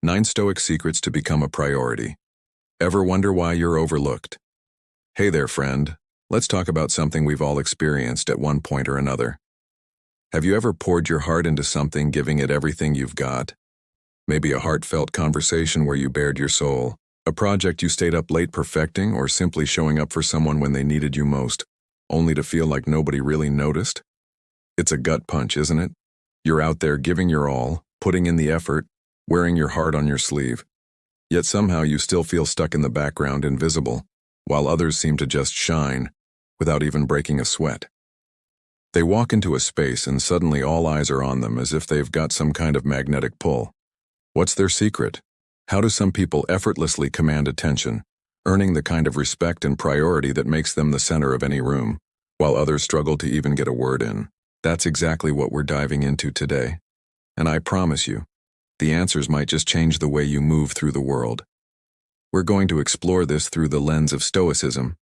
9 Stoic Secrets to Become a Priority. Ever wonder why you're overlooked? Hey there, friend. Let's talk about something we've all experienced at one point or another. Have you ever poured your heart into something, giving it everything you've got? Maybe a heartfelt conversation where you bared your soul, a project you stayed up late perfecting, or simply showing up for someone when they needed you most, only to feel like nobody really noticed? It's a gut punch, isn't it? You're out there giving your all, putting in the effort, wearing your heart on your sleeve. Yet somehow you still feel stuck in the background, invisible, while others seem to just shine, without even breaking a sweat. They walk into a space and suddenly all eyes are on them, as if they've got some kind of magnetic pull. What's their secret? How do some people effortlessly command attention, earning the kind of respect and priority that makes them the center of any room, while others struggle to even get a word in? That's exactly what we're diving into today. And I promise you, the answers might just change the way you move through the world. We're going to explore this through the lens of Stoicism,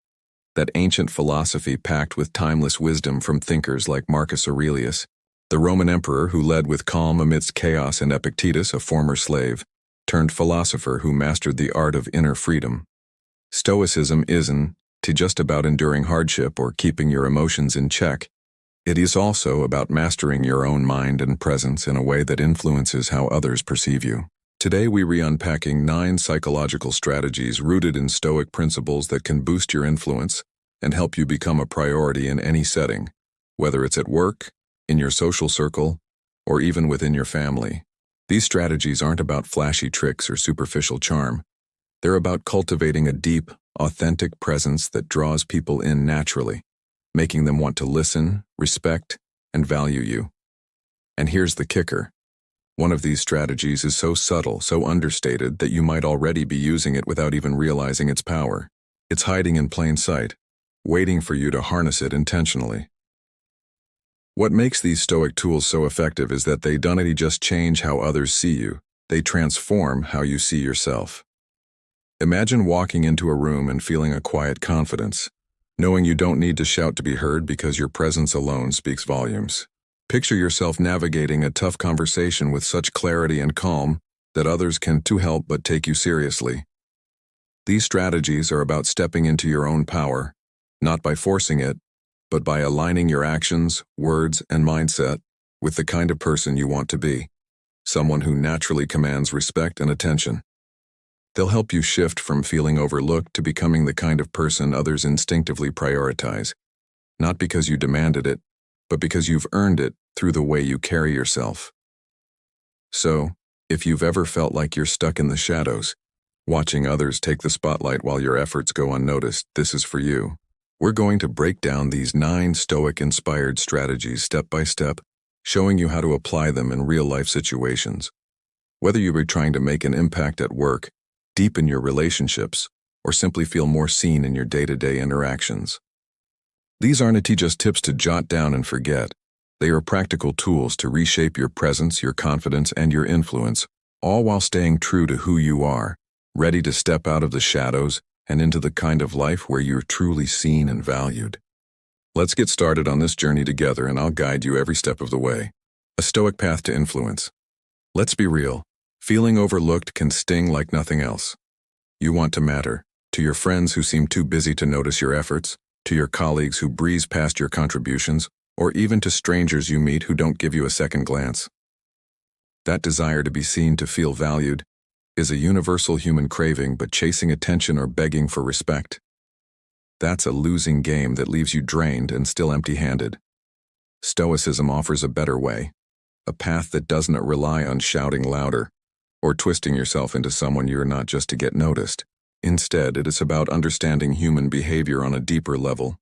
that ancient philosophy packed with timeless wisdom from thinkers like Marcus Aurelius, the Roman emperor who led with calm amidst chaos, and Epictetus, a former slave, turned philosopher who mastered the art of inner freedom. Stoicism isn't just about enduring hardship or keeping your emotions in check. It is also about mastering your own mind and presence in a way that influences how others perceive you. Today we re-unpacking 9 psychological strategies rooted in Stoic principles that can boost your influence and help you become a priority in any setting, whether it's at work, in your social circle, or even within your family. These strategies aren't about flashy tricks or superficial charm. They're about cultivating a deep, authentic presence that draws people in naturally, making them want to listen, respect, and value you. And here's the kicker. One of these strategies is so subtle, so understated, that you might already be using it without even realizing its power. It's hiding in plain sight, waiting for you to harness it intentionally. What makes these Stoic tools so effective is that they don't just change how others see you, they transform how you see yourself. Imagine walking into a room and feeling a quiet confidence, knowing you don't need to shout to be heard because your presence alone speaks volumes. Picture yourself navigating a tough conversation with such clarity and calm that others can't help but take you seriously. These strategies are about stepping into your own power, not by forcing it, but by aligning your actions, words, and mindset with the kind of person you want to be, someone who naturally commands respect and attention. They'll help you shift from feeling overlooked to becoming the kind of person others instinctively prioritize, not because you demanded it, but because you've earned it through the way you carry yourself. So, if you've ever felt like you're stuck in the shadows, watching others take the spotlight while your efforts go unnoticed, this is for you. We're going to break down these 9 Stoic-inspired strategies step by step, showing you how to apply them in real-life situations. Whether you are trying to make an impact at work, deepen your relationships, or simply feel more seen in your day-to-day interactions. These aren't just tips to jot down and forget. They are practical tools to reshape your presence, your confidence, and your influence, all while staying true to who you are, ready to step out of the shadows and into the kind of life where you're truly seen and valued. Let's get started on this journey together, and I'll guide you every step of the way. A Stoic path to influence. Let's be real. Feeling overlooked can sting like nothing else. You want to matter, to your friends who seem too busy to notice your efforts, to your colleagues who breeze past your contributions, or even to strangers you meet who don't give you a second glance. That desire to be seen, to feel valued, is a universal human craving, but chasing attention or begging for respect, that's a losing game that leaves you drained and still empty-handed. Stoicism offers a better way, a path that doesn't rely on shouting louder or twisting yourself into someone you're not just to get noticed. Instead, it is about understanding human behavior on a deeper level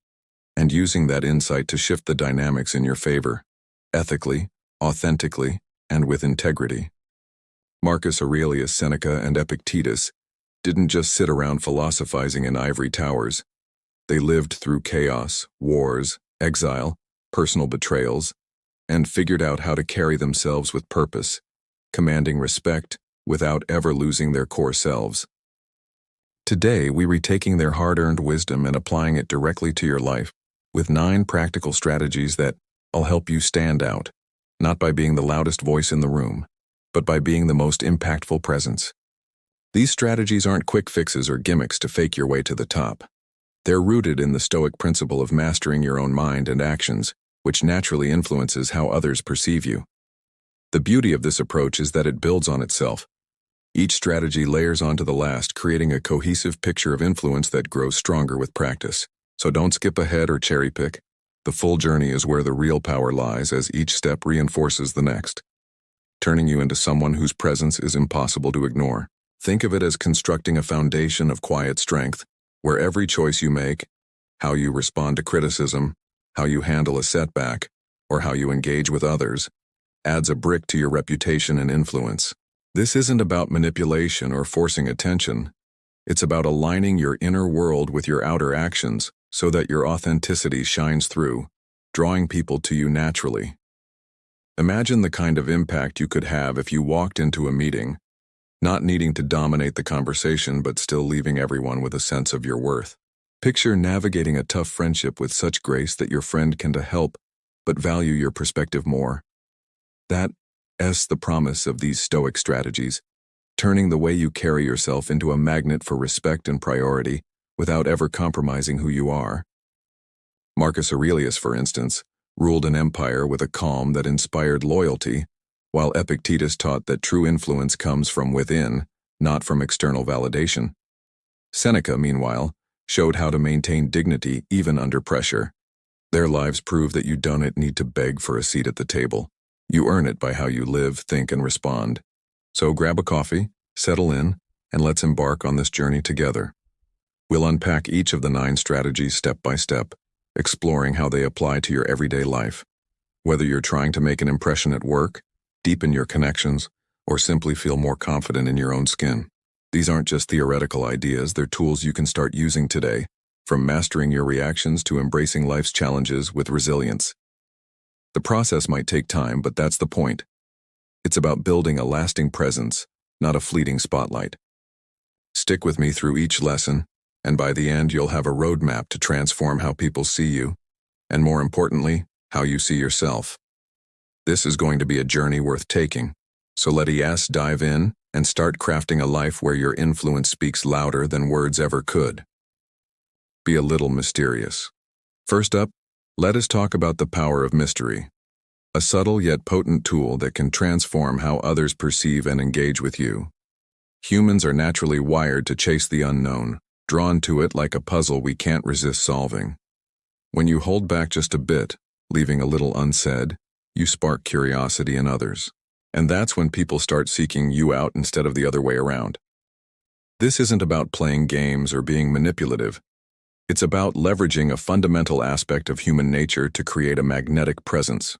and using that insight to shift the dynamics in your favor, ethically, authentically, and with integrity. Marcus Aurelius, Seneca, and Epictetus didn't just sit around philosophizing in ivory towers. They lived through chaos, wars, exile, personal betrayals, and figured out how to carry themselves with purpose, commanding respect without ever losing their core selves. Today, we're retaking their hard-earned wisdom and applying it directly to your life, with 9 practical strategies that'll help you stand out, not by being the loudest voice in the room, but by being the most impactful presence. These strategies aren't quick fixes or gimmicks to fake your way to the top. They're rooted in the Stoic principle of mastering your own mind and actions, which naturally influences how others perceive you. The beauty of this approach is that it builds on itself. Each strategy layers onto the last, creating a cohesive picture of influence that grows stronger with practice. So don't skip ahead or cherry pick. The full journey is where the real power lies, as each step reinforces the next, turning you into someone whose presence is impossible to ignore. Think of it as constructing a foundation of quiet strength, where every choice you make, how you respond to criticism, how you handle a setback, or how you engage with others, adds a brick to your reputation and influence. This isn't about manipulation or forcing attention. It's about aligning your inner world with your outer actions so that your authenticity shines through, drawing people to you naturally. Imagine the kind of impact you could have if you walked into a meeting, not needing to dominate the conversation but still leaving everyone with a sense of your worth. Picture navigating a tough friendship with such grace that your friend can help but value your perspective more. That's the promise of these Stoic strategies, turning the way you carry yourself into a magnet for respect and priority without ever compromising who you are. Marcus Aurelius, for instance, ruled an empire with a calm that inspired loyalty, while Epictetus taught that true influence comes from within, not from external validation. Seneca, meanwhile, showed how to maintain dignity even under pressure. Their lives prove that you don't need to beg for a seat at the table. You earn it by how you live, think, and respond. So grab a coffee, settle in, and let's embark on this journey together. We'll unpack each of the 9 strategies step by step, exploring how they apply to your everyday life. Whether you're trying to make an impression at work, deepen your connections, or simply feel more confident in your own skin. These aren't just theoretical ideas, they're tools you can start using today, from mastering your reactions to embracing life's challenges with resilience. The process might take time, but that's the point. It's about building a lasting presence, not a fleeting spotlight. Stick with me through each lesson, and by the end you'll have a roadmap to transform how people see you, and more importantly, how you see yourself. This is going to be a journey worth taking, so let's dive in and start crafting a life where your influence speaks louder than words ever could. Be a little mysterious. First up, let us talk about the power of mystery, a subtle yet potent tool that can transform how others perceive and engage with you. Humans are naturally wired to chase the unknown, drawn to it like a puzzle we can't resist solving. When you hold back just a bit, leaving a little unsaid, you spark curiosity in others. And that's when people start seeking you out instead of the other way around. This isn't about playing games or being manipulative. It's about leveraging a fundamental aspect of human nature to create a magnetic presence.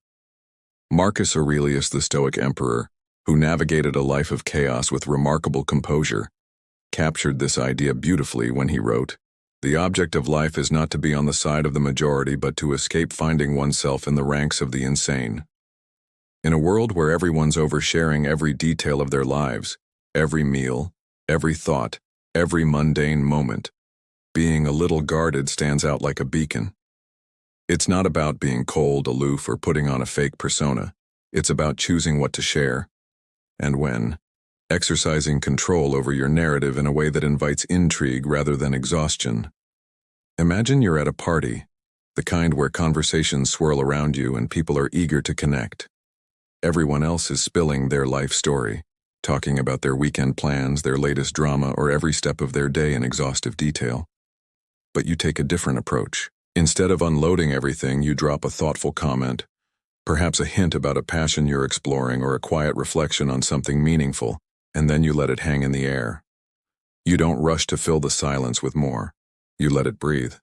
Marcus Aurelius, the Stoic emperor, who navigated a life of chaos with remarkable composure, captured this idea beautifully when he wrote, "The object of life is not to be on the side of the majority but to escape finding oneself in the ranks of the insane." In a world where everyone's oversharing every detail of their lives, every meal, every thought, every mundane moment, being a little guarded stands out like a beacon. It's not about being cold, aloof, or putting on a fake persona. It's about choosing what to share, and when, exercising control over your narrative in a way that invites intrigue rather than exhaustion. Imagine you're at a party, the kind where conversations swirl around you and people are eager to connect. Everyone else is spilling their life story, talking about their weekend plans, their latest drama, or every step of their day in exhaustive detail. But you take a different approach. Instead of unloading everything, you drop a thoughtful comment, perhaps a hint about a passion you're exploring or a quiet reflection on something meaningful, and then you let it hang in the air. You don't rush to fill the silence with more. You let it breathe.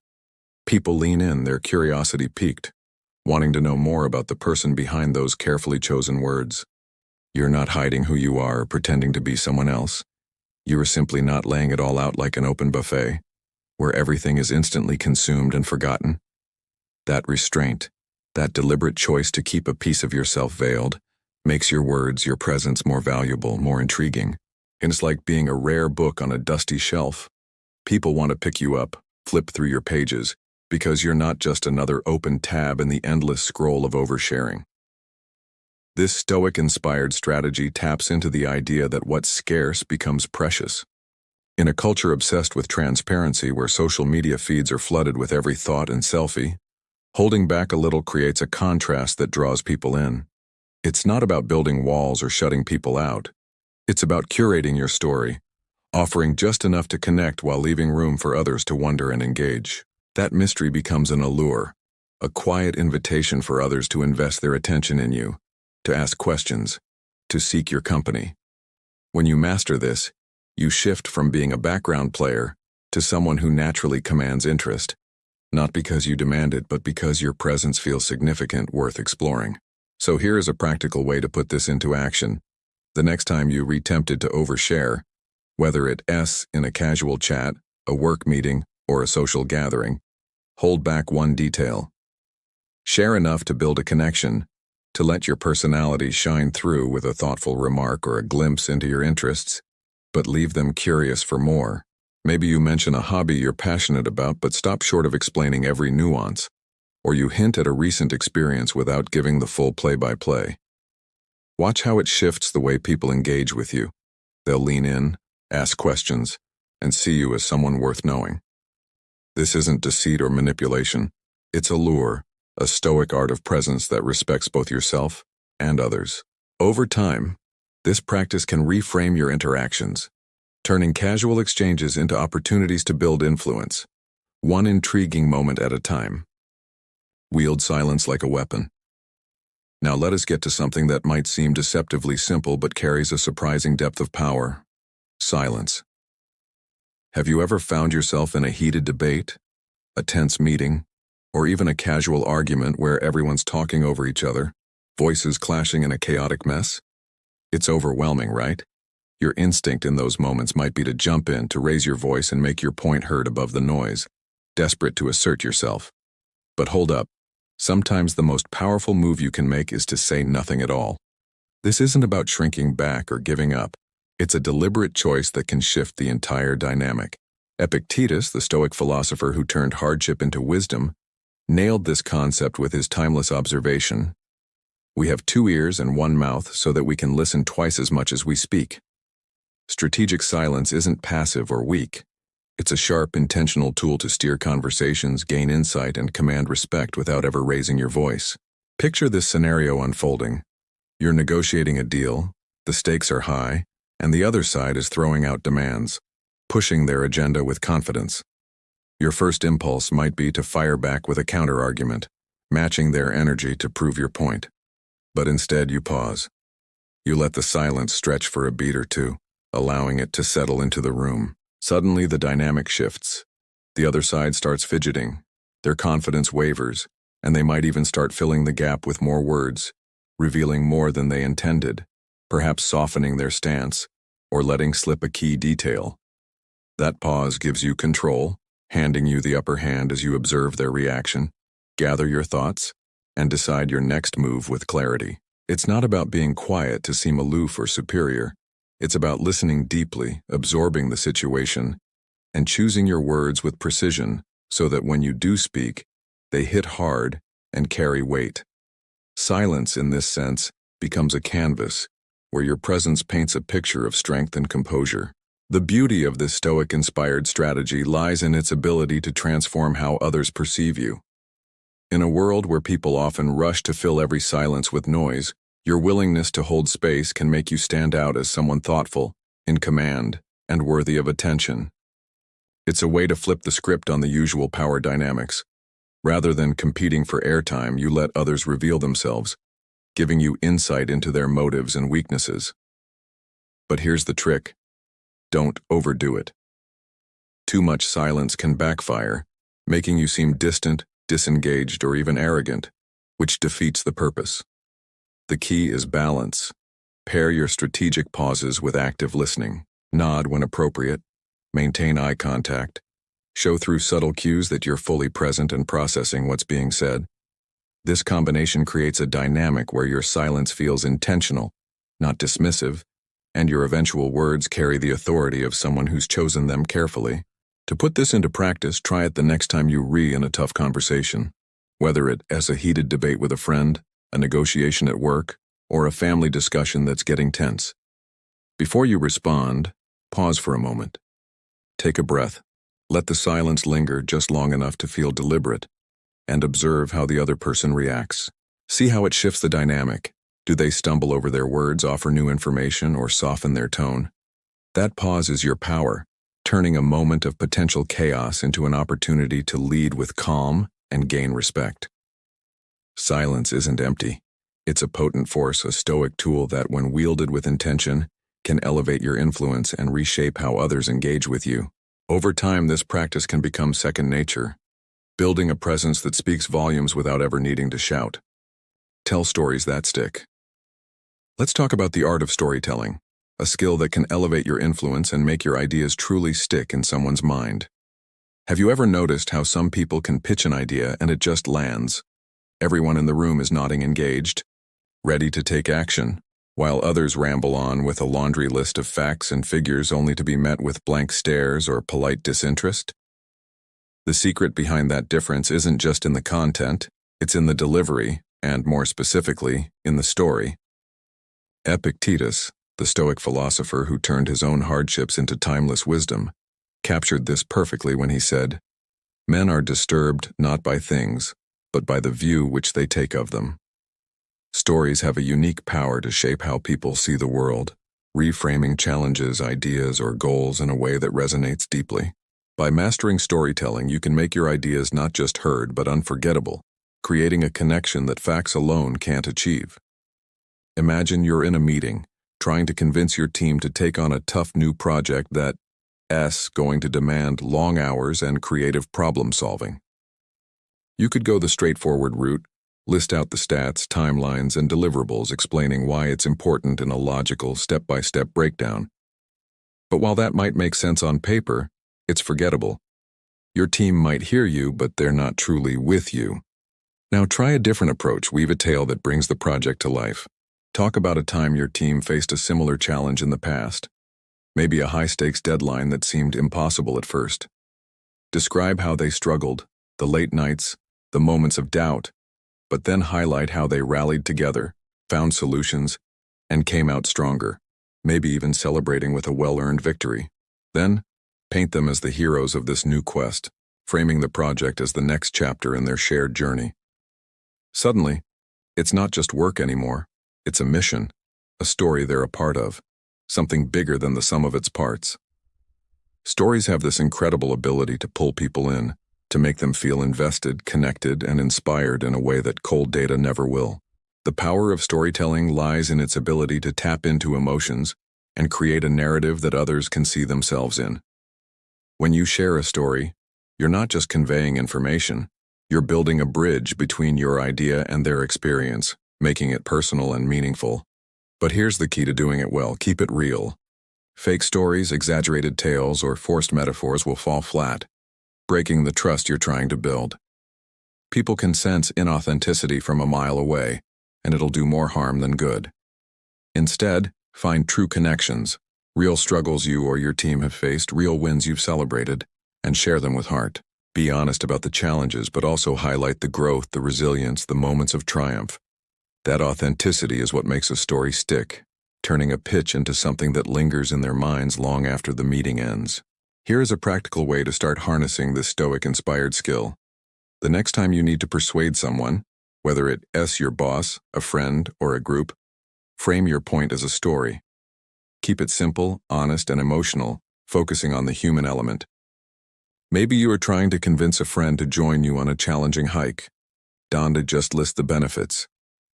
People lean in, their curiosity piqued, wanting to know more about the person behind those carefully chosen words. You're not hiding who you are or pretending to be someone else. You are simply not laying it all out like an open buffet, where everything is instantly consumed and forgotten. That restraint, that deliberate choice to keep a piece of yourself veiled, makes your words, your presence more valuable, more intriguing. And it's like being a rare book on a dusty shelf. People want to pick you up, flip through your pages, because you're not just another open tab in the endless scroll of oversharing. This Stoic-inspired strategy taps into the idea that what's scarce becomes precious. In a culture obsessed with transparency where social media feeds are flooded with every thought and selfie, holding back a little creates a contrast that draws people in. It's not about building walls or shutting people out. It's about curating your story, offering just enough to connect while leaving room for others to wonder and engage. That mystery becomes an allure, a quiet invitation for others to invest their attention in you, to ask questions, to seek your company. When you master this, you shift from being a background player to someone who naturally commands interest, not because you demand it, but because your presence feels significant, worth exploring. So here is a practical way to put this into action. The next time you are tempted to overshare, whether it's in a casual chat, a work meeting, or a social gathering, hold back one detail. Share enough to build a connection, to let your personality shine through with a thoughtful remark or a glimpse into your interests, but leave them curious for more. Maybe you mention a hobby you're passionate about but stop short of explaining every nuance, or you hint at a recent experience without giving the full play-by-play. Watch how it shifts the way people engage with you. They'll lean in, ask questions, and see you as someone worth knowing. This isn't deceit or manipulation. It's allure, a stoic art of presence that respects both yourself and others. Over time, this practice can reframe your interactions, turning casual exchanges into opportunities to build influence, one intriguing moment at a time. Wield silence like a weapon. Now let us get to something that might seem deceptively simple but carries a surprising depth of power: silence. Have you ever found yourself in a heated debate, a tense meeting, or even a casual argument where everyone's talking over each other, voices clashing in a chaotic mess? It's overwhelming, right? Your instinct in those moments might be to jump in, to raise your voice and make your point heard above the noise, desperate to assert yourself. But hold up. Sometimes the most powerful move you can make is to say nothing at all. This isn't about shrinking back or giving up. It's a deliberate choice that can shift the entire dynamic. Epictetus, the Stoic philosopher who turned hardship into wisdom, nailed this concept with his timeless observation: "We have 2 ears and 1 mouth so that we can listen twice as much as we speak." Strategic silence isn't passive or weak. It's a sharp, intentional tool to steer conversations, gain insight, and command respect without ever raising your voice. Picture this scenario unfolding. You're negotiating a deal, the stakes are high, and the other side is throwing out demands, pushing their agenda with confidence. Your first impulse might be to fire back with a counter-argument, matching their energy to prove your point. But instead you pause. You let the silence stretch for a beat or two, allowing it to settle into the room. Suddenly the dynamic shifts. The other side starts fidgeting, their confidence wavers, and they might even start filling the gap with more words, revealing more than they intended, perhaps softening their stance, or letting slip a key detail. That pause gives you control, handing you the upper hand as you observe their reaction, gather your thoughts, and decide your next move with clarity. It's not about being quiet to seem aloof or superior. It's about listening deeply, absorbing the situation, and choosing your words with precision so that when you do speak, they hit hard and carry weight. Silence, in this sense, becomes a canvas where your presence paints a picture of strength and composure. The beauty of this Stoic-inspired strategy lies in its ability to transform how others perceive you. In a world where people often rush to fill every silence with noise, your willingness to hold space can make you stand out as someone thoughtful, in command, and worthy of attention. It's a way to flip the script on the usual power dynamics. Rather than competing for airtime, you let others reveal themselves, giving you insight into their motives and weaknesses. But here's the trick. Don't overdo it. Too much silence can backfire, making you seem distant, disengaged, or even arrogant, which defeats the purpose. The key is balance. Pair your strategic pauses with active listening. Nod when appropriate. Maintain eye contact. Show through subtle cues that you're fully present and processing what's being said. This combination creates a dynamic where your silence feels intentional, not dismissive, and your eventual words carry the authority of someone who's chosen them carefully. To put this into practice, try it the next time you in a tough conversation. Whether it's a heated debate with a friend, a negotiation at work, or a family discussion that's getting tense. Before you respond, pause for a moment. Take a breath. Let the silence linger just long enough to feel deliberate, and observe how the other person reacts. See how it shifts the dynamic. Do they stumble over their words, offer new information, or soften their tone? That pause is your power, turning a moment of potential chaos into an opportunity to lead with calm and gain respect. Silence isn't empty. It's a potent force, a stoic tool that, when wielded with intention, can elevate your influence and reshape how others engage with you. Over time, this practice can become second nature, building a presence that speaks volumes without ever needing to shout. Tell stories that stick. Let's talk about the art of storytelling, a skill that can elevate your influence and make your ideas truly stick in someone's mind. Have you ever noticed how some people can pitch an idea and it just lands? Everyone in the room is nodding, engaged, ready to take action, while others ramble on with a laundry list of facts and figures only to be met with blank stares or polite disinterest? The secret behind that difference isn't just in the content, it's in the delivery, and more specifically, in the story. Epictetus, the Stoic philosopher who turned his own hardships into timeless wisdom, captured this perfectly when he said, "Men are disturbed not by things, but by the view which they take of them." Stories have a unique power to shape how people see the world, reframing challenges, ideas, or goals in a way that resonates deeply. By mastering storytelling, you can make your ideas not just heard but unforgettable, creating a connection that facts alone can't achieve. Imagine you're in a meeting, trying to convince your team to take on a tough new project that's going to demand long hours and creative problem solving. You could go the straightforward route, list out the stats, timelines, and deliverables, explaining why it's important in a logical, step-by-step breakdown. But while that might make sense on paper, it's forgettable. Your team might hear you, but they're not truly with you. Now try a different approach. Weave a tale that brings the project to life. Talk about a time your team faced a similar challenge in the past. Maybe a high-stakes deadline that seemed impossible at first. Describe how they struggled, the late nights, the moments of doubt, but then highlight how they rallied together, found solutions, and came out stronger, maybe even celebrating with a well-earned victory. Then, paint them as the heroes of this new quest, framing the project as the next chapter in their shared journey. Suddenly, it's not just work anymore, it's a mission, a story they're a part of, something bigger than the sum of its parts. Stories have this incredible ability to pull people in, to make them feel invested, connected, and inspired in a way that cold data never will. The power of storytelling lies in its ability to tap into emotions and create a narrative that others can see themselves in. When you share a story, you're not just conveying information, you're building a bridge between your idea and their experience, making it personal and meaningful. But here's the key to doing it well: keep it real. Fake stories, exaggerated tales, or forced metaphors will fall flat, breaking the trust you're trying to build. People can sense inauthenticity from a mile away, and it'll do more harm than good. Instead, find true connections, real struggles you or your team have faced, real wins you've celebrated, and share them with heart. Be honest about the challenges, but also highlight the growth, the resilience, the moments of triumph. That authenticity is what makes a story stick, turning a pitch into something that lingers in their minds long after the meeting ends. Here is a practical way to start harnessing this Stoic-inspired skill. The next time you need to persuade someone, whether it's your boss, a friend, or a group, frame your point as a story. Keep it simple, honest, and emotional, focusing on the human element. Maybe you are trying to convince a friend to join you on a challenging hike. Don't just list the benefits.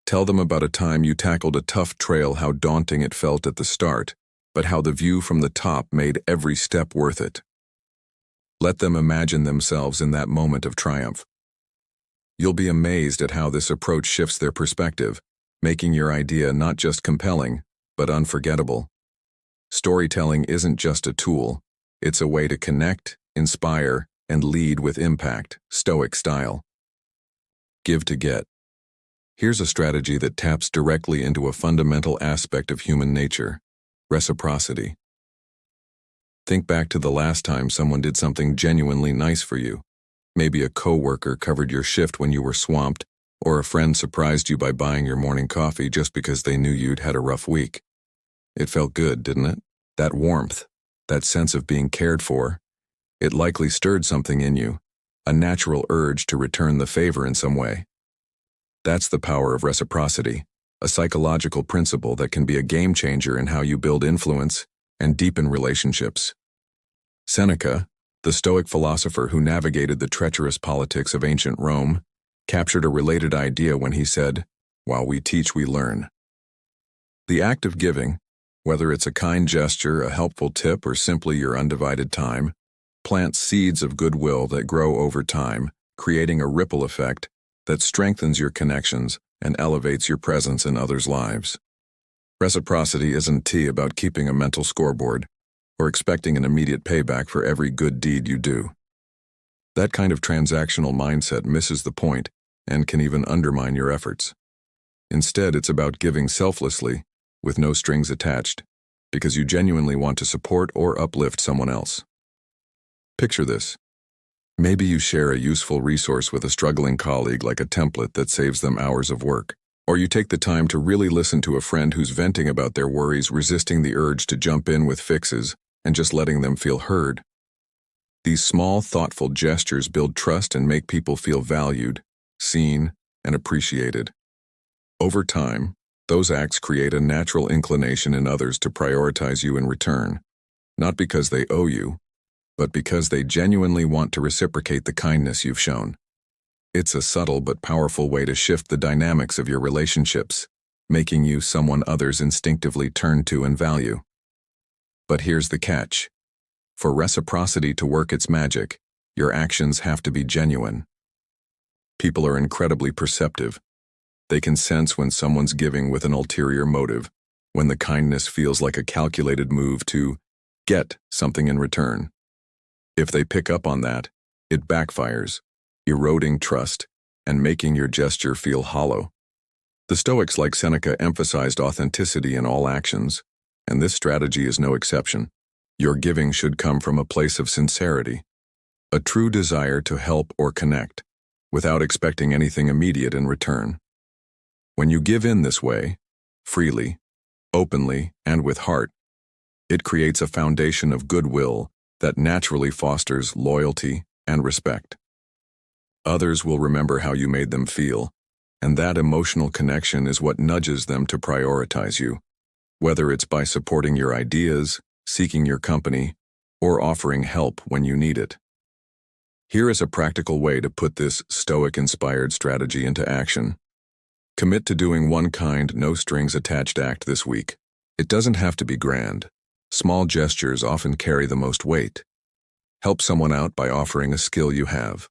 Tell them about a time you tackled a tough trail, how daunting it felt at the start, but how the view from the top made every step worth it. Let them imagine themselves in that moment of triumph. You'll be amazed at how this approach shifts their perspective, making your idea not just compelling, but unforgettable. Storytelling isn't just a tool, it's a way to connect, inspire, and lead with impact, Stoic style. Give to get. Here's a strategy that taps directly into a fundamental aspect of human nature: reciprocity. Think back to the last time someone did something genuinely nice for you. Maybe a coworker covered your shift when you were swamped, Or a friend surprised you by buying your morning coffee just because they knew you'd had a rough week. It felt good, didn't it? That warmth, that sense of being cared for. It likely stirred something in you, a natural urge to return the favor in some way. That's the power of reciprocity, a psychological principle that can be a game changer in how you build influence and deepen relationships. Seneca, the Stoic philosopher who navigated the treacherous politics of ancient Rome, captured a related idea when he said, "While we teach, we learn." The act of giving, whether it's a kind gesture, a helpful tip, or simply your undivided time, plants seeds of goodwill that grow over time, creating a ripple effect that strengthens your connections and elevates your presence in others' lives. Reciprocity isn't about keeping a mental scoreboard or expecting an immediate payback for every good deed you do. That kind of transactional mindset misses the point and can even undermine your efforts. Instead, it's about giving selflessly, with no strings attached, because you genuinely want to support or uplift someone else. Picture this. Maybe you share a useful resource with a struggling colleague, like a template that saves them hours of work. Or you take the time to really listen to a friend who's venting about their worries, resisting the urge to jump in with fixes and just letting them feel heard. These small, thoughtful gestures build trust and make people feel valued, seen, and appreciated. Over time, those acts create a natural inclination in others to prioritize you in return, not because they owe you, but because they genuinely want to reciprocate the kindness you've shown. It's a subtle but powerful way to shift the dynamics of your relationships, making you someone others instinctively turn to and value. But here's the catch. For reciprocity to work its magic, your actions have to be genuine. People are incredibly perceptive. They can sense when someone's giving with an ulterior motive, when the kindness feels like a calculated move to get something in return. If they pick up on that, it backfires, eroding trust and making your gesture feel hollow. The Stoics like Seneca emphasized authenticity in all actions, and this strategy is no exception. Your giving should come from a place of sincerity, a true desire to help or connect, without expecting anything immediate in return. When you give in this way, freely, openly, and with heart, it creates a foundation of goodwill that naturally fosters loyalty and respect. Others will remember how you made them feel, and that emotional connection is what nudges them to prioritize you, whether it's by supporting your ideas, seeking your company, or offering help when you need it. Here is a practical way to put this Stoic-inspired strategy into action. Commit to doing one kind, no-strings-attached act this week. It doesn't have to be grand. Small gestures often carry the most weight. Help someone out by offering a skill you have,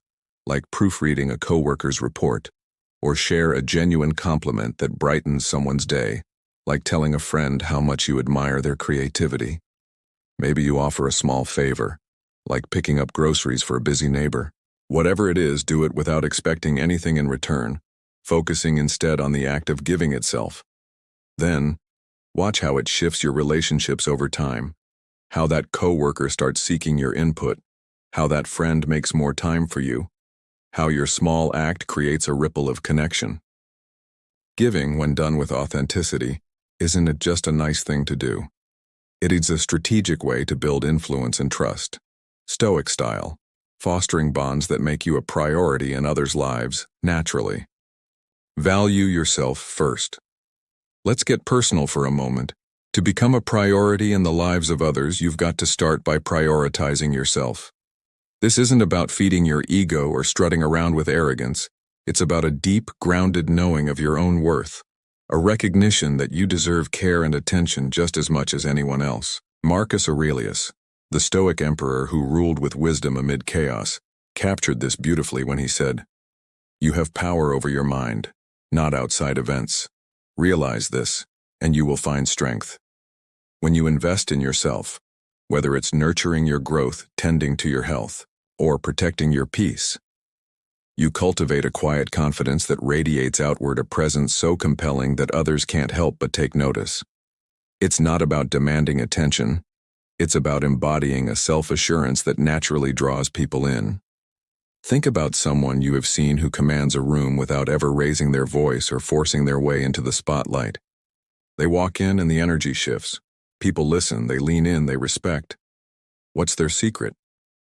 like proofreading a coworker's report, or share a genuine compliment that brightens someone's day, like telling a friend how much you admire their creativity. Maybe you offer a small favor, like picking up groceries for a busy neighbor. Whatever it is, do it without expecting anything in return, focusing instead on the act of giving itself. Then, watch how it shifts your relationships over time, how that coworker starts seeking your input, how that friend makes more time for you, how your small act creates a ripple of connection. Giving, when done with authenticity, isn't just a nice thing to do. It is a strategic way to build influence and trust, Stoic style, fostering bonds that make you a priority in others' lives naturally. Value yourself first. Let's get personal for a moment. To become a priority in the lives of others, you've got to start by prioritizing yourself. This isn't about feeding your ego or strutting around with arrogance. It's about a deep, grounded knowing of your own worth, a recognition that you deserve care and attention just as much as anyone else. Marcus Aurelius, the Stoic emperor who ruled with wisdom amid chaos, captured this beautifully when he said, "You have power over your mind, not outside events. Realize this, and you will find strength." When you invest in yourself, whether it's nurturing your growth, tending to your health, or protecting your peace, you cultivate a quiet confidence that radiates outward, a presence so compelling that others can't help but take notice. It's not about demanding attention. It's about embodying a self-assurance that naturally draws people in. Think about someone you have seen who commands a room without ever raising their voice or forcing their way into the spotlight. They walk in and the energy shifts. People listen, they lean in, they respect. What's their secret?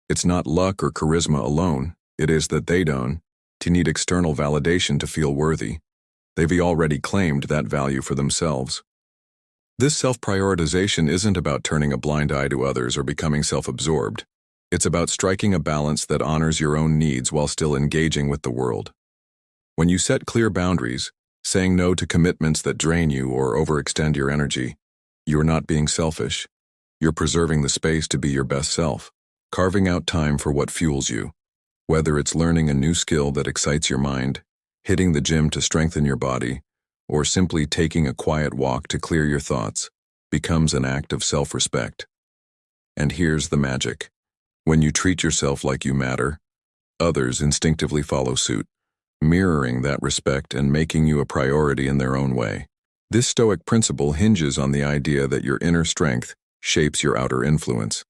It's not luck or charisma alone. It is that they don't need external validation to feel worthy. They've already claimed that value for themselves. This self-prioritization isn't about turning a blind eye to others or becoming self-absorbed. It's about striking a balance that honors your own needs while still engaging with the world. When you set clear boundaries, saying no to commitments that drain you or overextend your energy, you're not being selfish. You're preserving the space to be your best self, carving out time for what fuels you. Whether it's learning a new skill that excites your mind, hitting the gym to strengthen your body, or simply taking a quiet walk to clear your thoughts, becomes an act of self-respect. And here's the magic. When you treat yourself like you matter, others instinctively follow suit, mirroring that respect and making you a priority in their own way. This Stoic principle hinges on the idea that your inner strength shapes your outer influence.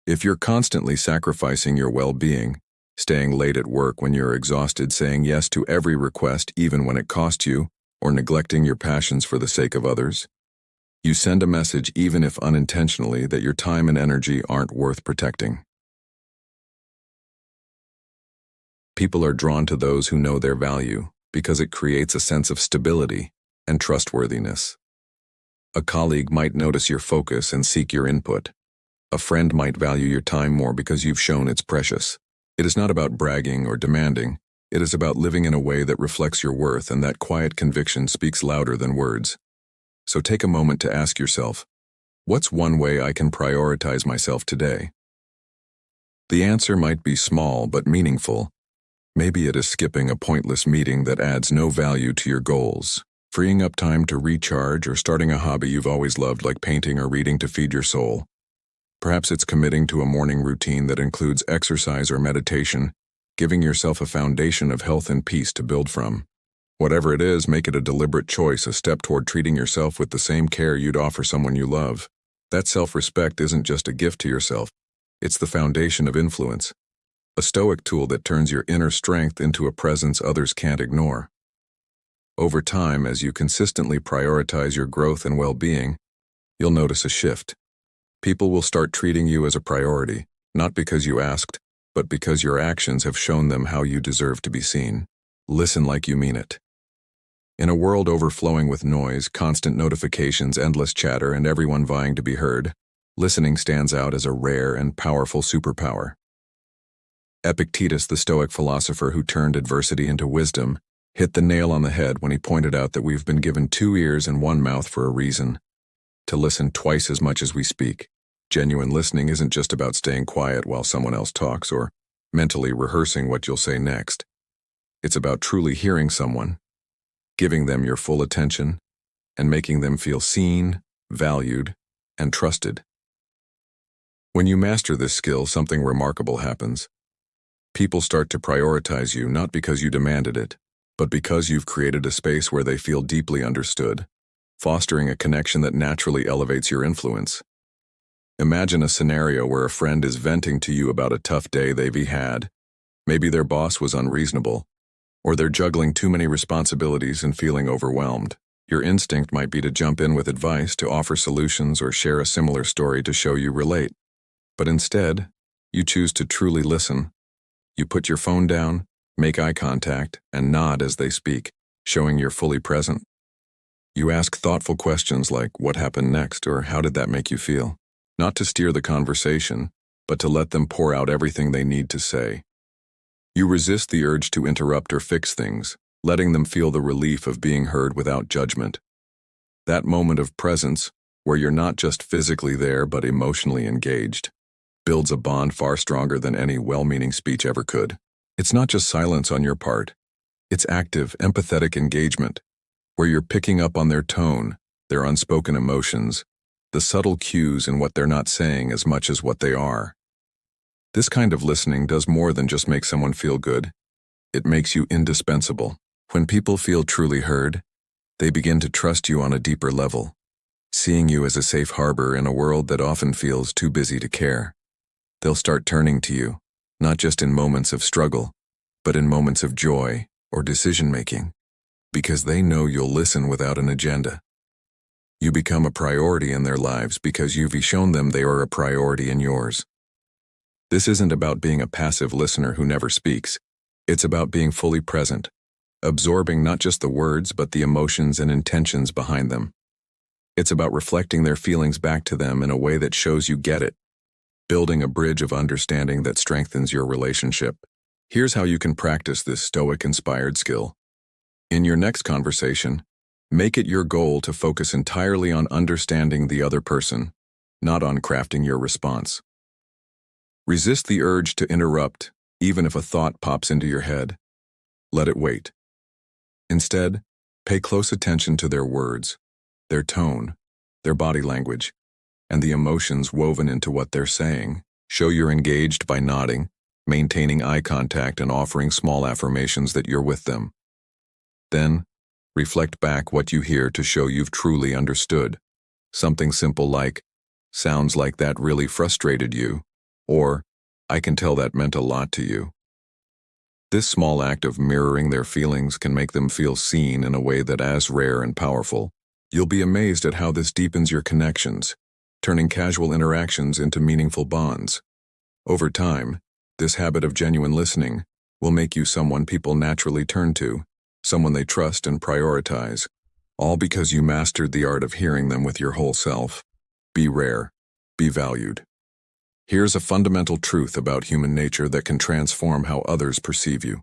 If you're constantly sacrificing your well-being, staying late at work when you're exhausted, saying yes to every request even when it costs you, or neglecting your passions for the sake of others, you send a message, even if unintentionally, that your time and energy aren't worth protecting. People are drawn to those who know their value because it creates a sense of stability and trustworthiness. A colleague might notice your focus and seek your input. A friend might value your time more because you've shown it's precious. It is not about bragging or demanding. It is about living in a way that reflects your worth, and that quiet conviction speaks louder than words. So take a moment to ask yourself, what's one way I can prioritize myself today? The answer might be small but meaningful. Maybe it is skipping a pointless meeting that adds no value to your goals, freeing up time to recharge, or starting a hobby you've always loved like painting or reading to feed your soul. Perhaps it's committing to a morning routine that includes exercise or meditation, giving yourself a foundation of health and peace to build from. Whatever it is, make it a deliberate choice, a step toward treating yourself with the same care you'd offer someone you love. That self-respect isn't just a gift to yourself, it's the foundation of influence, a Stoic tool that turns your inner strength into a presence others can't ignore. Over time, as you consistently prioritize your growth and well-being, you'll notice a shift. People will start treating you as a priority, not because you asked, but because your actions have shown them how you deserve to be seen. Listen like you mean it. In a world overflowing with noise, constant notifications, endless chatter, and everyone vying to be heard, listening stands out as a rare and powerful superpower. Epictetus, the Stoic philosopher who turned adversity into wisdom, hit the nail on the head when he pointed out that we've been given 2 ears and 1 mouth for a reason: to listen twice as much as we speak. Genuine listening isn't just about staying quiet while someone else talks or mentally rehearsing what you'll say next. It's about truly hearing someone, giving them your full attention, and making them feel seen, valued, and trusted. When you master this skill, something remarkable happens. People start to prioritize you not because you demanded it, but because you've created a space where they feel deeply understood, fostering a connection that naturally elevates your influence. Imagine a scenario where a friend is venting to you about a tough day they've had. Maybe their boss was unreasonable, or they're juggling too many responsibilities and feeling overwhelmed. Your instinct might be to jump in with advice, to offer solutions, or share a similar story to show you relate. But instead, you choose to truly listen. You put your phone down, make eye contact, and nod as they speak, showing you're fully present. You ask thoughtful questions like, what happened next, or how did that make you feel? Not to steer the conversation, but to let them pour out everything they need to say. You resist the urge to interrupt or fix things, letting them feel the relief of being heard without judgment. That moment of presence, where you're not just physically there but emotionally engaged, builds a bond far stronger than any well-meaning speech ever could. It's not just silence on your part. It's active, empathetic engagement, where you're picking up on their tone, their unspoken emotions, the subtle cues in what they're not saying as much as what they are. This kind of listening does more than just make someone feel good. It makes you indispensable. When people feel truly heard, they begin to trust you on a deeper level, seeing you as a safe harbor in a world that often feels too busy to care. They'll start turning to you, not just in moments of struggle, but in moments of joy or decision-making, because they know you'll listen without an agenda. You become a priority in their lives because you've shown them they are a priority in yours. This isn't about being a passive listener who never speaks. It's about being fully present, absorbing not just the words but the emotions and intentions behind them. It's about reflecting their feelings back to them in a way that shows you get it, building a bridge of understanding that strengthens your relationship. Here's how you can practice this Stoic-inspired skill. In your next conversation, make it your goal to focus entirely on understanding the other person, not on crafting your response. Resist the urge to interrupt, even if a thought pops into your head. Let it wait. Instead, pay close attention to their words, their tone, their body language, and the emotions woven into what they're saying. Show you're engaged by nodding, maintaining eye contact, and offering small affirmations that you're with them. Then, reflect back what you hear to show you've truly understood. Something simple like, "Sounds like that really frustrated you," or, "I can tell that meant a lot to you." This small act of mirroring their feelings can make them feel seen in a way that is rare and powerful. You'll be amazed at how this deepens your connections, turning casual interactions into meaningful bonds. Over time, this habit of genuine listening will make you someone people naturally turn to, someone they trust and prioritize, all because you mastered the art of hearing them with your whole self. Be rare. Be valued. Here's a fundamental truth about human nature that can transform how others perceive you.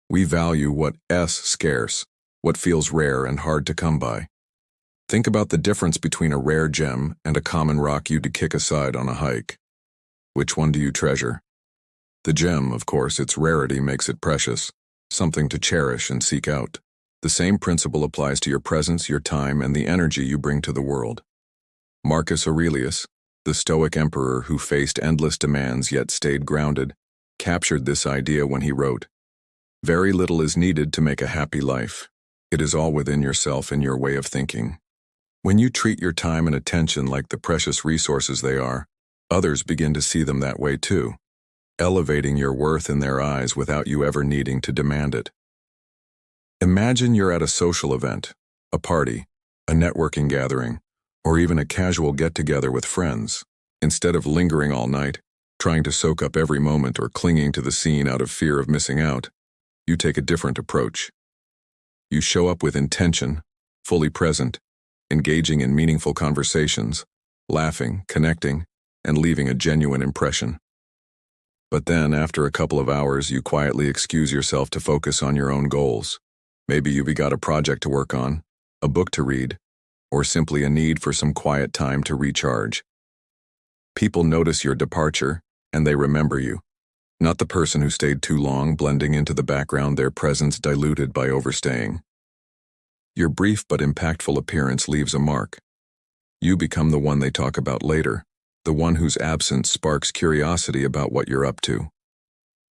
We value what is scarce, what feels rare and hard to come by. Think about the difference between a rare gem and a common rock you'd kick aside on a hike. Which one do you treasure? The gem, of course, its rarity makes it precious, something to cherish and seek out. The same principle applies to your presence, your time, and the energy you bring to the world. Marcus Aurelius, the Stoic emperor who faced endless demands yet stayed grounded, captured this idea when he wrote, "Very little is needed to make a happy life. It is all within yourself and your way of thinking." When you treat your time and attention like the precious resources they are, others begin to see them that way too, elevating your worth in their eyes without you ever needing to demand it. Imagine you're at a social event, a party, a networking gathering, or even a casual get-together with friends. Instead of lingering all night, trying to soak up every moment or clinging to the scene out of fear of missing out, you take a different approach. You show up with intention, fully present, engaging in meaningful conversations, laughing, connecting, and leaving a genuine impression. But then, after a couple of hours, you quietly excuse yourself to focus on your own goals. Maybe you've got a project to work on, a book to read, or simply a need for some quiet time to recharge. People notice your departure, and they remember you. Not the person who stayed too long, blending into the background, their presence diluted by overstaying. Your brief but impactful appearance leaves a mark. You become the one they talk about later, the one whose absence sparks curiosity about what you're up to.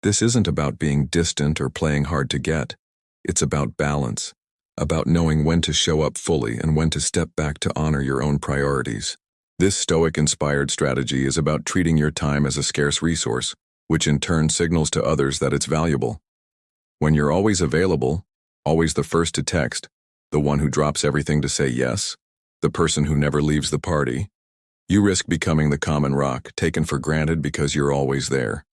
This isn't about being distant or playing hard to get. It's about balance, about knowing when to show up fully and when to step back to honor your own priorities. This Stoic-inspired strategy is about treating your time as a scarce resource, which in turn signals to others that it's valuable. When you're always available, always the first to text, the one who drops everything to say yes, the person who never leaves the party, you risk becoming the common rock, taken for granted because you're always there.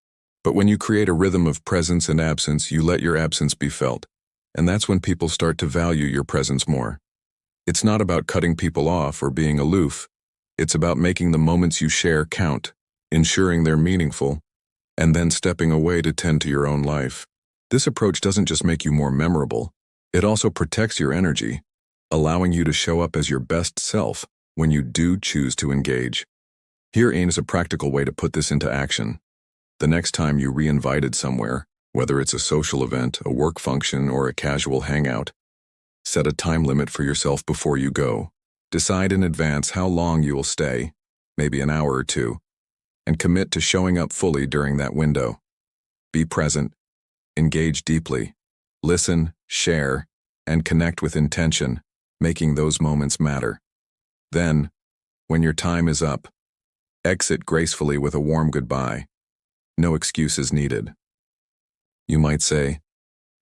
But when you create a rhythm of presence and absence, you let your absence be felt, and that's when people start to value your presence more. It's not about cutting people off or being aloof. It's about making the moments you share count, ensuring they're meaningful, and then stepping away to tend to your own life. This approach doesn't just make you more memorable, it also protects your energy, allowing you to show up as your best self when you do choose to engage. Here is a practical way to put this into action. The next time you re-invited somewhere, whether it's a social event, a work function, or a casual hangout, set a time limit for yourself before you go. Decide in advance how long you will stay, maybe an hour or two, and commit to showing up fully during that window. Be present, engage deeply, listen, share, and connect with intention, making those moments matter. Then, when your time is up, exit gracefully with a warm goodbye. No excuses needed. You might say,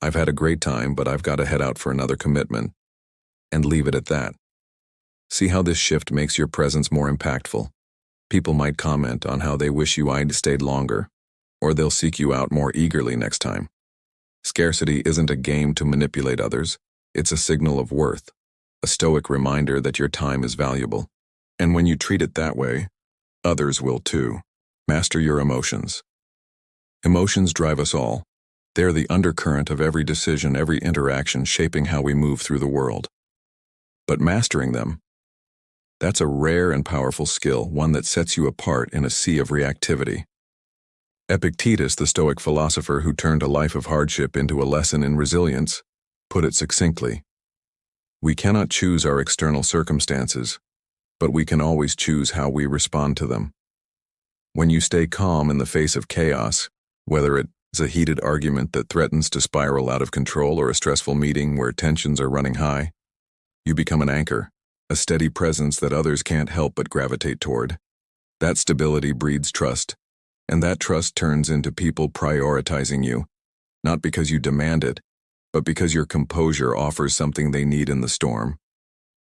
"I've had a great time, but I've got to head out for another commitment," and leave it at that. See how this shift makes your presence more impactful. People might comment on how they wish you'd stayed longer, or they'll seek you out more eagerly next time. Scarcity isn't a game to manipulate others, it's a signal of worth, a stoic reminder that your time is valuable. And when you treat it that way, others will too. Master your emotions. Emotions drive us all. They're the undercurrent of every decision, every interaction shaping how we move through the world. But mastering them, that's a rare and powerful skill, one that sets you apart in a sea of reactivity. Epictetus, the Stoic philosopher who turned a life of hardship into a lesson in resilience, put it succinctly: "We cannot choose our external circumstances, but we can always choose how we respond to them." When you stay calm in the face of chaos, whether it's a heated argument that threatens to spiral out of control or a stressful meeting where tensions are running high, you become an anchor, a steady presence that others can't help but gravitate toward. That stability breeds trust, and that trust turns into people prioritizing you, not because you demand it, but because your composure offers something they need in the storm.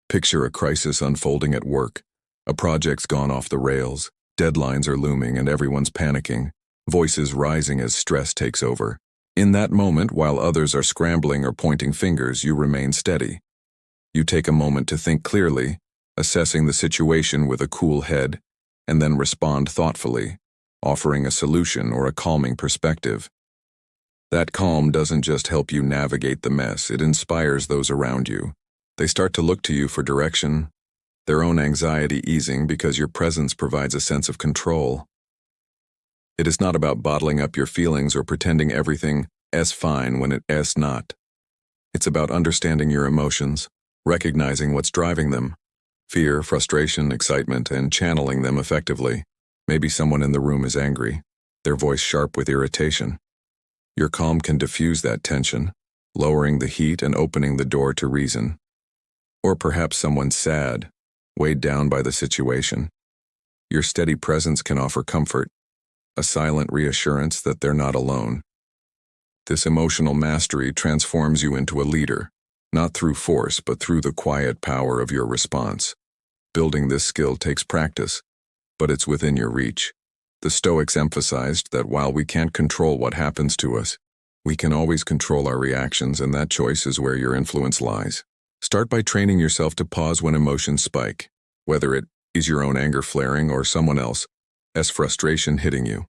Picture a crisis unfolding at work. A project's gone off the rails, deadlines are looming and everyone's panicking, voices rising as stress takes over. In that moment, while others are scrambling or pointing fingers, you remain steady. You take a moment to think clearly, assessing the situation with a cool head, and then respond thoughtfully, offering a solution or a calming perspective. That calm doesn't just help you navigate the mess, it inspires those around you. They start to look to you for direction, their own anxiety easing because your presence provides a sense of control. It is not about bottling up your feelings or pretending everything is fine when it is not. It's about understanding your emotions, recognizing what's driving them, fear, frustration, excitement, and channeling them effectively. Maybe someone in the room is angry, their voice sharp with irritation. Your calm can diffuse that tension, lowering the heat and opening the door to reason. Or perhaps someone's sad, weighed down by the situation. Your steady presence can offer comfort, a silent reassurance that they're not alone. This emotional mastery transforms you into a leader, not through force but through the quiet power of your response. Building this skill takes practice, but it's within your reach. The Stoics emphasized that while we can't control what happens to us, we can always control our reactions, and that choice is where your influence lies. Start by training yourself to pause when emotions spike, whether it is your own anger flaring or someone else's frustration hitting you.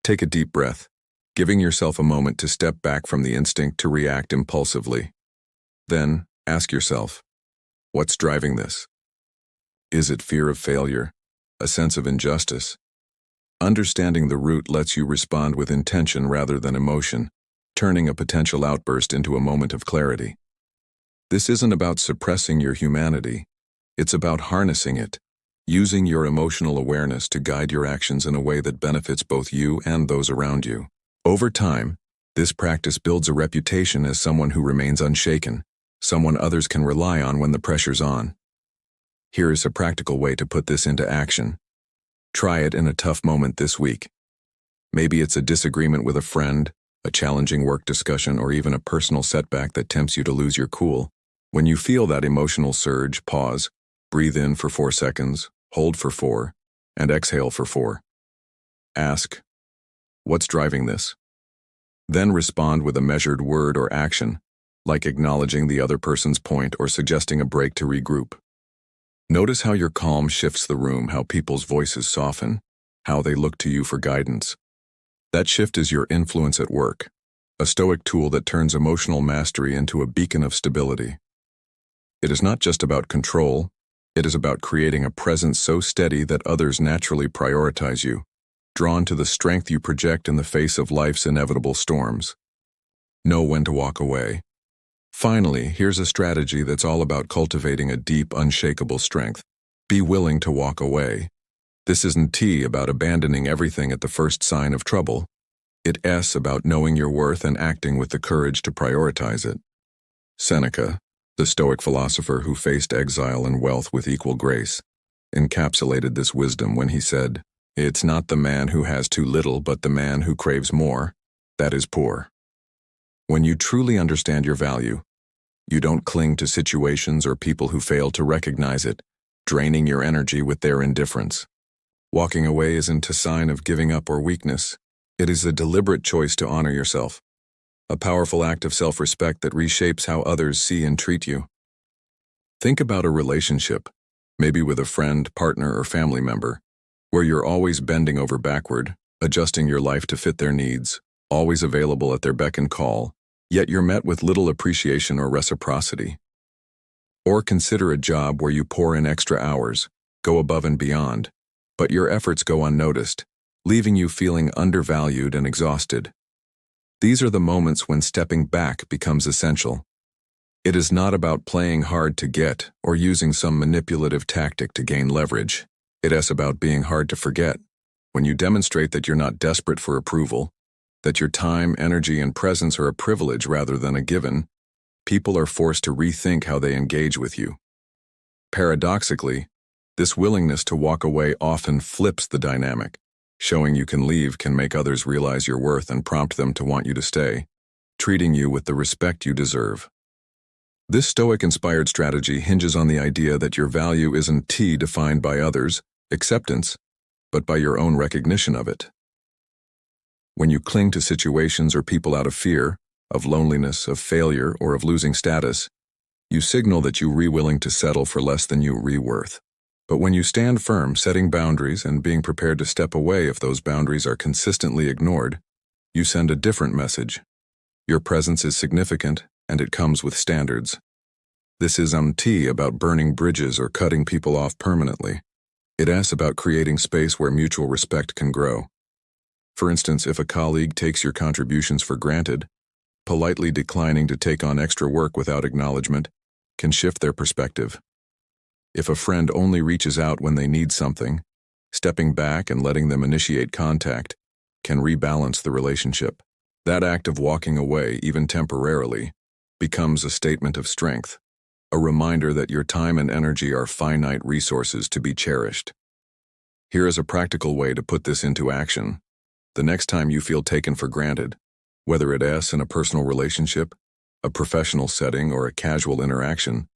Take a deep breath, giving yourself a moment to step back from the instinct to react impulsively. Then, ask yourself, what's driving this? Is it fear of failure? A sense of injustice? Understanding the root lets you respond with intention rather than emotion, turning a potential outburst into a moment of clarity. This isn't about suppressing your humanity. It's about harnessing it, using your emotional awareness to guide your actions in a way that benefits both you and those around you. Over time, this practice builds a reputation as someone who remains unshaken, someone others can rely on when the pressure's on. Here is a practical way to put this into action. Try it in a tough moment this week. Maybe it's a disagreement with a friend, a challenging work discussion, or even a personal setback that tempts you to lose your cool. When you feel that emotional surge, pause, breathe in for 4 seconds, hold for 4, and exhale for 4. Ask, what's driving this? Then respond with a measured word or action, like acknowledging the other person's point or suggesting a break to regroup. Notice how your calm shifts the room, how people's voices soften, how they look to you for guidance. That shift is your influence at work, a Stoic tool that turns emotional mastery into a beacon of stability. It is not just about control, it is about creating a presence so steady that others naturally prioritize you, drawn to the strength you project in the face of life's inevitable storms. Know when to walk away. Finally, here's a strategy that's all about cultivating a deep, unshakable strength. Be willing to walk away. This isn't about abandoning everything at the first sign of trouble. It's about knowing your worth and acting with the courage to prioritize it. Seneca, the Stoic philosopher who faced exile and wealth with equal grace, encapsulated this wisdom when he said, It's not the man who has too little, but the man who craves more that is poor. When you truly understand your value, you don't cling to situations or people who fail to recognize it, draining your energy with their indifference. Walking away isn't a sign of giving up or weakness. It is a deliberate choice to honor yourself, a powerful act of self-respect that reshapes how others see and treat you. Think about a relationship, maybe with a friend, partner, or family member, where you're always bending over backward, adjusting your life to fit their needs, always available at their beck and call, yet you're met with little appreciation or reciprocity. Or consider a job where you pour in extra hours, go above and beyond, but your efforts go unnoticed, leaving you feeling undervalued and exhausted. These are the moments when stepping back becomes essential. It is not about playing hard to get or using some manipulative tactic to gain leverage. It is about being hard to forget. When you demonstrate that you're not desperate for approval, that your time, energy, and presence are a privilege rather than a given, people are forced to rethink how they engage with you. Paradoxically, this willingness to walk away often flips the dynamic. Showing you can leave can make others realize your worth and prompt them to want you to stay, treating you with the respect you deserve. This Stoic-inspired strategy hinges on the idea that your value isn't defined by others' acceptance, but by your own recognition of it. When you cling to situations or people out of fear, of loneliness, of failure, or of losing status, you signal that you're willing to settle for less than you're worth. But when you stand firm, setting boundaries and being prepared to step away if those boundaries are consistently ignored, you send a different message. Your presence is significant, and it comes with standards. This is about burning bridges or cutting people off permanently. It is about creating space where mutual respect can grow. For instance, if a colleague takes your contributions for granted, politely declining to take on extra work without acknowledgement can shift their perspective. If a friend only reaches out when they need something, stepping back and letting them initiate contact can rebalance the relationship. That act of walking away, even temporarily, becomes a statement of strength, a reminder that your time and energy are finite resources to be cherished. Here is a practical way to put this into action. The next time you feel taken for granted, whether it is in a personal relationship, a professional setting, or a casual interaction,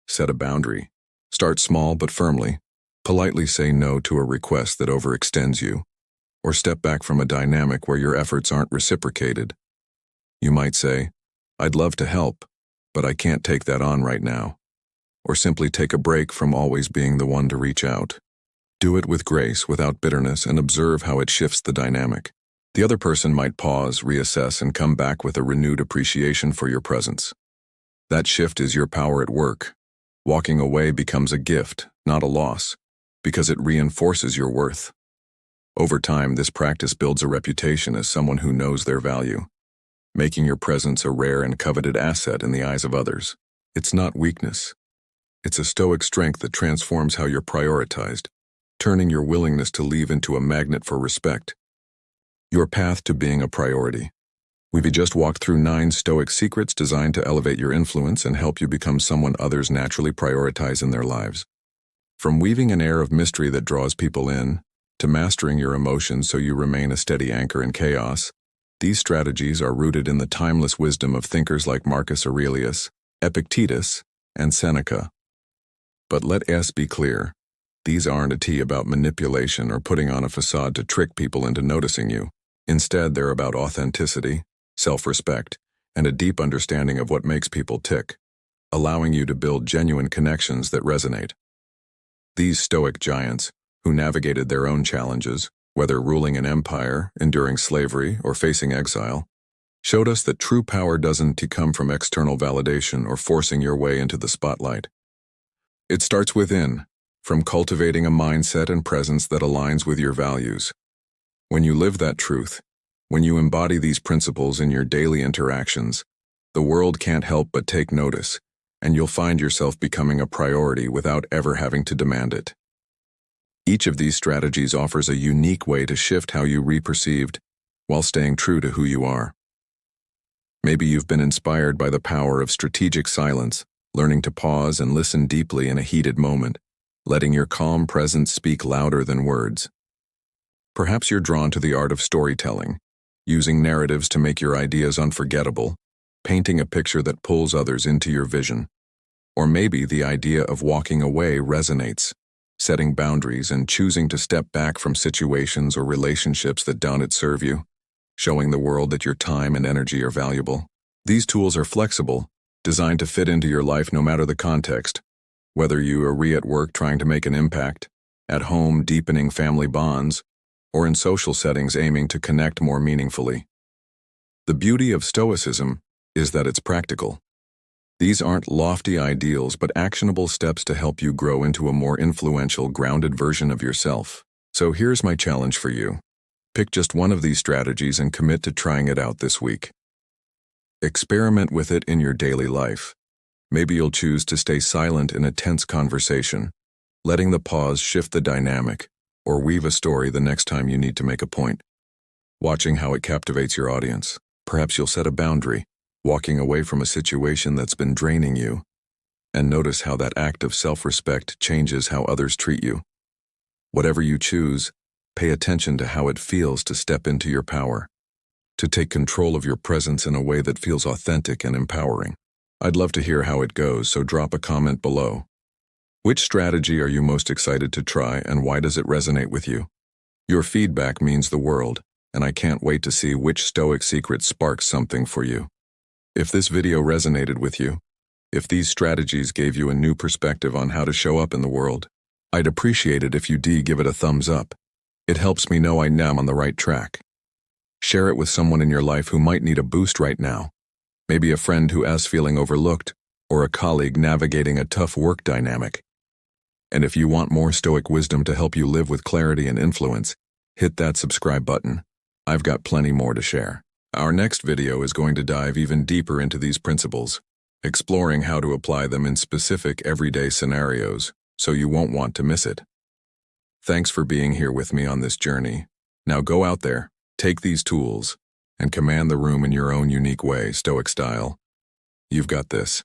set a boundary. Start small but firmly. Politely say no to a request that overextends you, or step back from a dynamic where your efforts aren't reciprocated. You might say, "I'd love to help, but I can't take that on right now." Or simply take a break from always being the one to reach out. Do it with grace, without bitterness, and observe how it shifts the dynamic. The other person might pause, reassess, and come back with a renewed appreciation for your presence. That shift is your power at work. Walking away becomes a gift, not a loss, because it reinforces your worth. Over time, this practice builds a reputation as someone who knows their value, making your presence a rare and coveted asset in the eyes of others. It's not weakness. It's a Stoic strength that transforms how you're prioritized, turning your willingness to leave into a magnet for respect. Your path to being a priority. We've just walked through 9 Stoic secrets designed to elevate your influence and help you become someone others naturally prioritize in their lives. From weaving an air of mystery that draws people in, to mastering your emotions so you remain a steady anchor in chaos, these strategies are rooted in the timeless wisdom of thinkers like Marcus Aurelius, Epictetus, and Seneca. But let us be clear, these aren't about manipulation or putting on a facade to trick people into noticing you. Instead, they're about authenticity, self-respect, and a deep understanding of what makes people tick, allowing you to build genuine connections that resonate. These Stoic giants, who navigated their own challenges, whether ruling an empire, enduring slavery, or facing exile, showed us that true power doesn't come from external validation or forcing your way into the spotlight. It starts within, from cultivating a mindset and presence that aligns with your values. When you live that truth, when you embody these principles in your daily interactions, the world can't help but take notice, and you'll find yourself becoming a priority without ever having to demand it. Each of these strategies offers a unique way to shift how you re-perceived while staying true to who you are. Maybe you've been inspired by the power of strategic silence, learning to pause and listen deeply in a heated moment, letting your calm presence speak louder than words. Perhaps you're drawn to the art of storytelling, using narratives to make your ideas unforgettable, painting a picture that pulls others into your vision. Or maybe the idea of walking away resonates, setting boundaries and choosing to step back from situations or relationships that don't serve you, showing the world that your time and energy are valuable. These tools are flexible, designed to fit into your life no matter the context, whether you are at work trying to make an impact, at home deepening family bonds, or in social settings aiming to connect more meaningfully. The beauty of Stoicism is that it's practical. These aren't lofty ideals but actionable steps to help you grow into a more influential, grounded version of yourself. So here's my challenge for you. Pick just one of these strategies and commit to trying it out this week. Experiment with it in your daily life. Maybe you'll choose to stay silent in a tense conversation, letting the pause shift the dynamic, or weave a story the next time you need to make a point. Watching how it captivates your audience. Perhaps you'll set a boundary, walking away from a situation that's been draining you, and notice how that act of self-respect changes how others treat you. Whatever you choose, pay attention to how it feels to step into your power, to take control of your presence in a way that feels authentic and empowering. I'd love to hear how it goes, so drop a comment below. Which strategy are you most excited to try, and why does it resonate with you? Your feedback means the world, and I can't wait to see which Stoic secret sparks something for you. If this video resonated with you, if these strategies gave you a new perspective on how to show up in the world, I'd appreciate it if you give it a thumbs up. It helps me know I am on the right track. Share it with someone in your life who might need a boost right now. Maybe a friend who is feeling overlooked, or a colleague navigating a tough work dynamic. And if you want more Stoic wisdom to help you live with clarity and influence, hit that subscribe button. I've got plenty more to share. Our next video is going to dive even deeper into these principles, exploring how to apply them in specific everyday scenarios, so you won't want to miss it. Thanks for being here with me on this journey. Now go out there, take these tools, and command the room in your own unique way, Stoic style. You've got this.